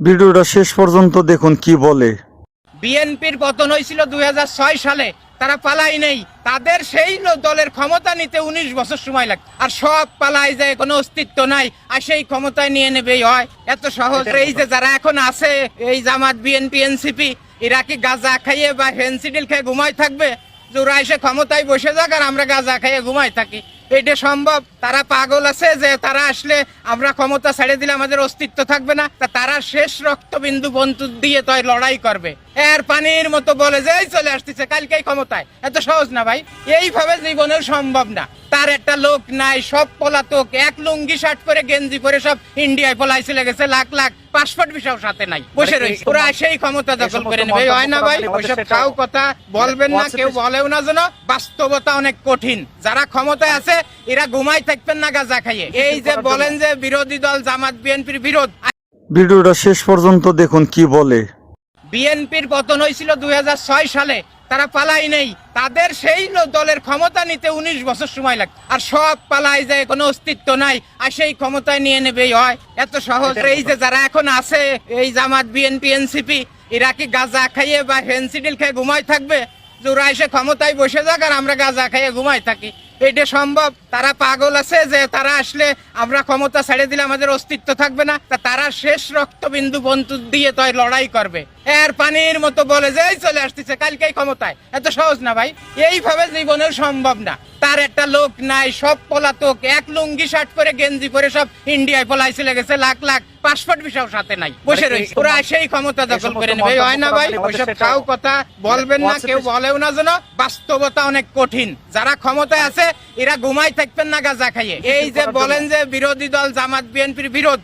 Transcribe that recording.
ভিডিওটা শেষ পর্যন্ত দেখুন কি বলে। বিএনপির পতন হয়েছিল 2006 সালে, তারা পালাই নেই। তাদের সেই দলের ক্ষমতা নিতে 19 বছর সময় লাগে, আর সব পালাই যায়, কোনো অস্তিত্ব নাই, আর সেই ক্ষমতায় নিয়ে নেবেই হয়। এত সহজ? এই যে যারা এখন আছে, এই জামাত, বিএনপি, এনসিপি, এরা কি গাঁজা খাইয়ে বা ফেন্সিডিল খেয়ে ঘুমাই থাকবে? যে ওরা এসে ক্ষমতায় বসে যাক আর আমরা গাঁজা খাইয়ে ঘুমাই থাকি? এটা সম্ভব? তারা পাগল আছে যে তারা আসলে আমরা ক্ষমতা ছেড়ে দিলে আমাদের অস্তিত্ব থাকবে না। তা তারা শেষ রক্তবিন্দু বন্ধু দিয়ে তো লড়াই করবে। এর পানির মতো বলে যে এই চলে আসতেছে কালকেই ক্ষমতায়। এত সহজ না ভাই, এইভাবে জীবনেও সম্ভব না। তার একটা লোক নাই, সব পলাতক, এক লুঙ্গি শার্ট করে গেঞ্জি পরে সব ইন্ডিয়ায় পলাই চলে গেছে, লাখ লাখ পাসপোর্ট ভিসাও সাথে নাই, বসে রয়েছে। ওরা সেই ক্ষমতা দখল করে নেবে, হয় না ভাই? ওইসব কাউ কথা বলবেন না, কেউ বলেও না যেন। বাস্তবতা অনেক কঠিন। যারা ক্ষমতায় আছে এরা ঘুমাই থাকবেন না গাঁজা খাইয়ে। এই যে বলেন যে বিরোধী দল জামাত বিএনপির বিরোধ, ভিডিওটা শেষ পর্যন্ত দেখুন কি বলে। বিএনপির পতন হয়েছিল 2006 সালে, তারা পালাই নেই। তাদের সেই দলের ক্ষমতা নিতে 19 বছর সময় লাগে, আর সব পালাই যায়, কোনো অস্তিত্ব নাই, আর সেই ক্ষমতায় নিয়ে নেবেই হয়। এত সহজ? এই যে যারা এখন আছে, এই জামাত, বিএনপি, এনসিপি, এরা কি গাঁজা খাইয়ে বা ফেন্সিডিল খেয়ে ঘুমাই থাকবে? যে ওরা এসে ক্ষমতায় বসে যাক আর আমরা গাঁজা খাইয়ে ঘুমাই থাকি? এটা সম্ভব? তারা পাগল আছে যে তারা আসলে আমরা ক্ষমতা ছেড়ে দিলে আমাদের অস্তিত্ব থাকবে না। তা তারা শেষ রক্তবিন্দু বন্ধু দিয়ে তো লড়াই করবে। এর পানির মতো বলে যে এই চলে আসতেছে কালকেই ক্ষমতায়। এত সহজ না ভাই, এইভাবে জীবনেও সম্ভব না। তার একটা লোক নাই, সব পলাতক, এক লুঙ্গি শার্ট করে গেঞ্জি পরে সব ইন্ডিয়ায় পলাই চলে গেছে, লাখ লাখ পাসপোর্ট ভিসাও সাথে নাই, বসে রয়েছে। ওরা সেই ক্ষমতা দখল করে নেবে, হয় না ভাই? ওইসব কাউ কথা বলবেন না, কেউ বলেও না যেন। বাস্তবতা অনেক কঠিন। যারা ক্ষমতায় আছে এরা ঘুমাই থাকবেন না গাঁজা খাইয়ে। এই যে বলেন যে বিরোধী দল জামাত বিএনপির বিরোধ,